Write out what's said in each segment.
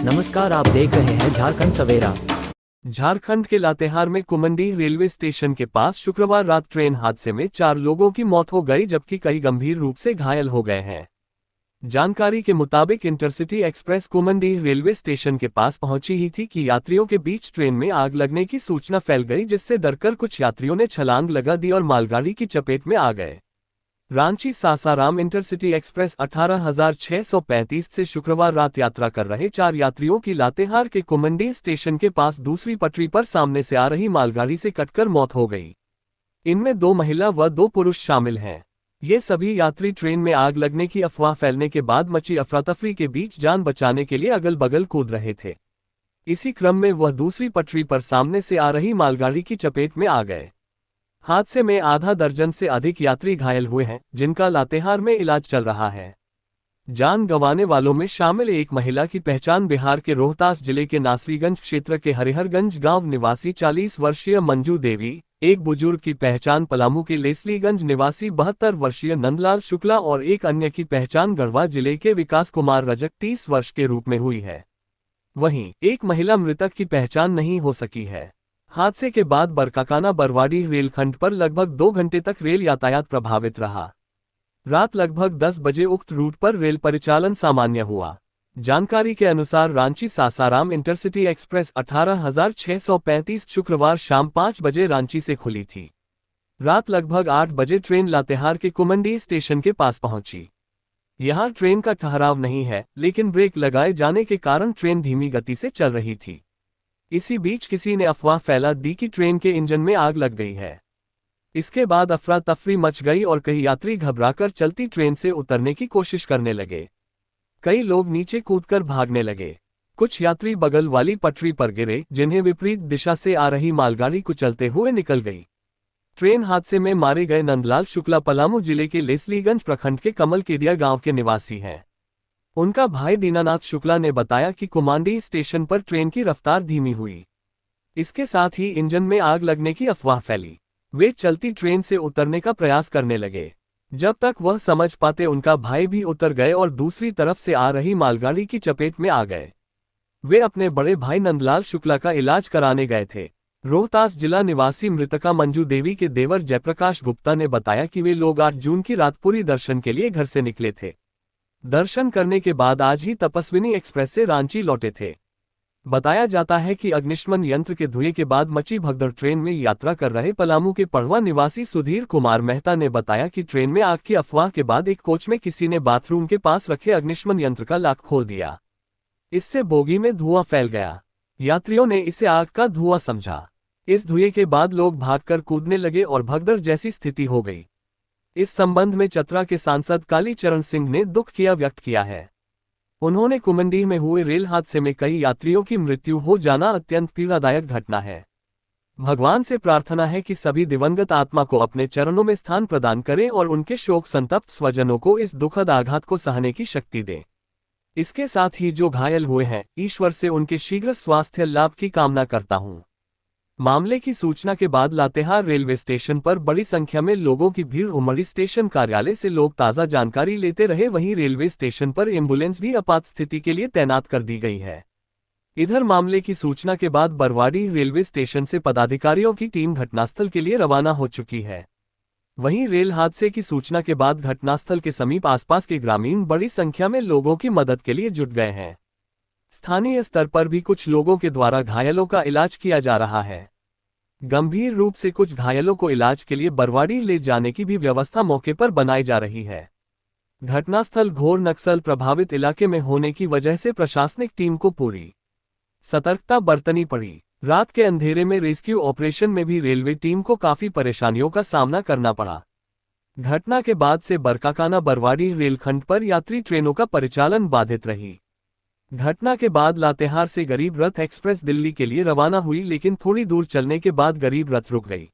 नमस्कार, आप देख रहे हैं झारखंड सवेरा। झारखंड के लातेहार में कुमंडीह रेलवे स्टेशन के पास शुक्रवार रात ट्रेन हादसे में 4 लोगों की मौत हो गई जबकि कई गंभीर रूप से घायल हो गए हैं। जानकारी के मुताबिक इंटरसिटी एक्सप्रेस कुमंडीह रेलवे स्टेशन के पास पहुंची ही थी कि यात्रियों के बीच ट्रेन में आग लगने की सूचना फैल गई, जिससे डरकर कुछ यात्रियों ने छलांग लगा दी और मालगाड़ी की चपेट में आ गए। रांची सासाराम इंटरसिटी एक्सप्रेस 18,635 से शुक्रवार रात यात्रा कर रहे 4 यात्रियों की लातेहार के कुमंडीह स्टेशन के पास दूसरी पटरी पर सामने से आ रही मालगाड़ी से कटकर मौत हो गई। इनमें 2 महिला व 2 पुरुष शामिल हैं। ये सभी यात्री ट्रेन में आग लगने की अफवाह फैलने के बाद मची अफरा-तफरी के बीच जान बचाने के लिए अगल बगल कूद रहे थे। इसी क्रम में वह दूसरी पटरी पर सामने से आ रही मालगाड़ी की चपेट में आ गए। हादसे में आधा दर्जन से अधिक यात्री घायल हुए हैं, जिनका लातेहार में इलाज चल रहा है। जान गंवाने वालों में शामिल एक महिला की पहचान बिहार के रोहतास जिले के नासरीगंज क्षेत्र के हरिहरगंज गांव निवासी 40 वर्षीय मंजू देवी, एक बुजुर्ग की पहचान पलामू के लेसलीगंज निवासी 72 वर्षीय नंदलाल शुक्ला और एक अन्य की पहचान गढ़वा जिले के विकास कुमार रजक 30 वर्ष के रूप में हुई है। वहीं एक महिला मृतक की पहचान नहीं हो सकी है। हादसे के बाद बरकाकाना बरवाडीह रेलखंड पर लगभग 2 घंटे तक रेल यातायात प्रभावित रहा। रात लगभग 10 बजे उक्त रूट पर रेल परिचालन सामान्य हुआ। जानकारी के अनुसार रांची सासाराम इंटरसिटी एक्सप्रेस 18,635 शुक्रवार शाम 5 बजे रांची से खुली थी। रात लगभग 8 बजे ट्रेन लातेहार के कुमंडीह स्टेशन के पास पहुंची। यहां ट्रेन का ठहराव नहीं है, लेकिन ब्रेक लगाए जाने के कारण ट्रेन धीमी गति से चल रही थी। इसी बीच किसी ने अफवाह फैला दी कि ट्रेन के इंजन में आग लग गई है। इसके बाद अफरा तफरी मच गई और कई यात्री घबराकर चलती ट्रेन से उतरने की कोशिश करने लगे। कई लोग नीचे कूदकर भागने लगे। कुछ यात्री बगल वाली पटरी पर गिरे, जिन्हें विपरीत दिशा से आ रही मालगाड़ी कुचलते हुए निकल गई। ट्रेन हादसे में मारे गए नंदलाल शुक्ला पलामू जिले के लेसलीगंज प्रखंड के कमलकेडिया गांव के निवासी हैं। उनका भाई दीनानाथ शुक्ला ने बताया कि कुमंडीह स्टेशन पर ट्रेन की रफ्तार धीमी हुई। इसके साथ ही इंजन में आग लगने की अफवाह फैली। वे चलती ट्रेन से उतरने का प्रयास करने लगे। जब तक वह समझ पाते उनका भाई भी उतर गए और दूसरी तरफ से आ रही मालगाड़ी की चपेट में आ गए। वे अपने बड़े भाई नंदलाल शुक्ला का इलाज कराने गए थे। रोहतास जिला निवासी मृतका मंजू देवी के देवर जयप्रकाश गुप्ता ने बताया कि वे लोग 8 जून की रात पुरी दर्शन के लिए घर से निकले थे। दर्शन करने के बाद आज ही तपस्विनी एक्सप्रेस से रांची लौटे थे। बताया जाता है कि अग्निशमन यंत्र के धुएं के बाद मची भगदड़। ट्रेन में यात्रा कर रहे पलामू के पड़वा निवासी सुधीर कुमार मेहता ने बताया कि ट्रेन में आग की अफवाह के बाद एक कोच में किसी ने बाथरूम के पास रखे अग्निशमन यंत्र का लॉक खोल दिया। इससे बोगी में धुआं फैल गया। यात्रियों ने इसे आग का धुआं समझा। इस धुएं के बाद लोग भागकर कूदने लगे और भगदड़ जैसी स्थिति हो गई। इस संबंध में चतरा के सांसद कालीचरण सिंह ने दुख व्यक्त किया है। उन्होंने कुमंडीह में हुए रेल हादसे में कई यात्रियों की मृत्यु हो जाना अत्यंत पीड़ादायक घटना है। भगवान से प्रार्थना है कि सभी दिवंगत आत्मा को अपने चरणों में स्थान प्रदान करें और उनके शोक संतप्त स्वजनों को इस दुखद आघात को सहने की शक्ति दें। इसके साथ ही जो घायल हुए हैं, ईश्वर से उनके शीघ्र स्वास्थ्य लाभ की कामना करता हूं। मामले की सूचना के बाद लातेहार रेलवे स्टेशन पर बड़ी संख्या में लोगों की भीड़ उमड़ी। स्टेशन कार्यालय से लोग ताज़ा जानकारी लेते रहे। वहीं रेलवे स्टेशन पर एम्बुलेंस भी आपात स्थिति के लिए तैनात कर दी गई है। इधर मामले की सूचना के बाद बरवाडीह रेलवे स्टेशन से पदाधिकारियों की टीम घटनास्थल के लिए रवाना हो चुकी है। वहीं रेल हादसे की सूचना के बाद घटनास्थल के समीप आसपास के ग्रामीण बड़ी संख्या में लोगों की मदद के लिए जुट गए हैं। स्थानीय स्तर पर भी कुछ लोगों के द्वारा घायलों का इलाज किया जा रहा है। गंभीर रूप से कुछ घायलों को इलाज के लिए बरवाडीह ले जाने की भी व्यवस्था मौके पर बनाई जा रही है। घटनास्थल घोर नक्सल प्रभावित इलाके में होने की वजह से प्रशासनिक टीम को पूरी सतर्कता बरतनी पड़ी। रात के अंधेरे में रेस्क्यू ऑपरेशन में भी रेलवे टीम को काफी परेशानियों का सामना करना पड़ा। घटना के बाद से बरकाकाना बरवाडीह रेलखंड पर यात्री ट्रेनों का परिचालन बाधित रही। घटना के बाद लातेहार से गरीब रथ एक्सप्रेस दिल्ली के लिए रवाना हुई, लेकिन थोड़ी दूर चलने के बाद गरीब रथ रुक गई।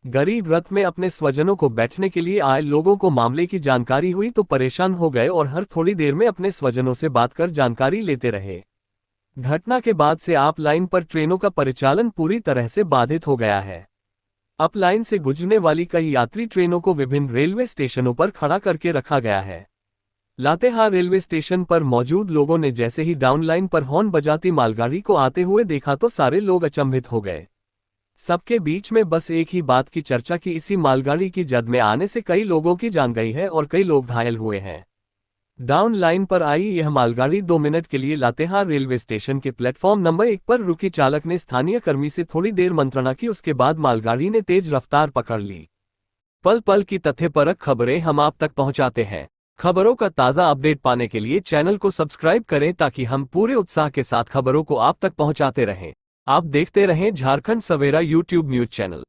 गरीब रथ में अपने स्वजनों को बैठने के लिए आए लोगों को मामले की जानकारी हुई तो परेशान हो गए और हर थोड़ी देर में अपने स्वजनों से बात कर जानकारी लेते रहे। घटना के बाद से आप लाइन पर ट्रेनों का परिचालन पूरी तरह से बाधित हो गया है। अप लाइन से गुजरने वाली कई यात्री ट्रेनों को विभिन्न रेलवे स्टेशनों पर खड़ा करके रखा गया है। लातेहार रेलवे स्टेशन पर मौजूद लोगों ने जैसे ही डाउन लाइन पर हॉर्न बजाती मालगाड़ी को आते हुए देखा तो सारे लोग अचंभित हो गए। सबके बीच में बस एक ही बात की चर्चा कि इसी मालगाड़ी की जद में आने से कई लोगों की जान गई है और कई लोग घायल हुए हैं। डाउन लाइन पर आई यह मालगाड़ी 2 मिनट के लिए लातेहार रेलवे स्टेशन के प्लेटफॉर्म नंबर 1 पर रुकी। चालक ने स्थानीय कर्मी से थोड़ी देर मंत्रणा की, उसके बाद मालगाड़ी ने तेज रफ्तार पकड़ ली। पल पल की तथ्यपरक खबरें हम आप तक पहुंचाते हैं। खबरों का ताज़ा अपडेट पाने के लिए चैनल को सब्सक्राइब करें ताकि हम पूरे उत्साह के साथ खबरों को आप तक पहुंचाते रहें। आप देखते रहें झारखंड सवेरा यूट्यूब न्यूज चैनल।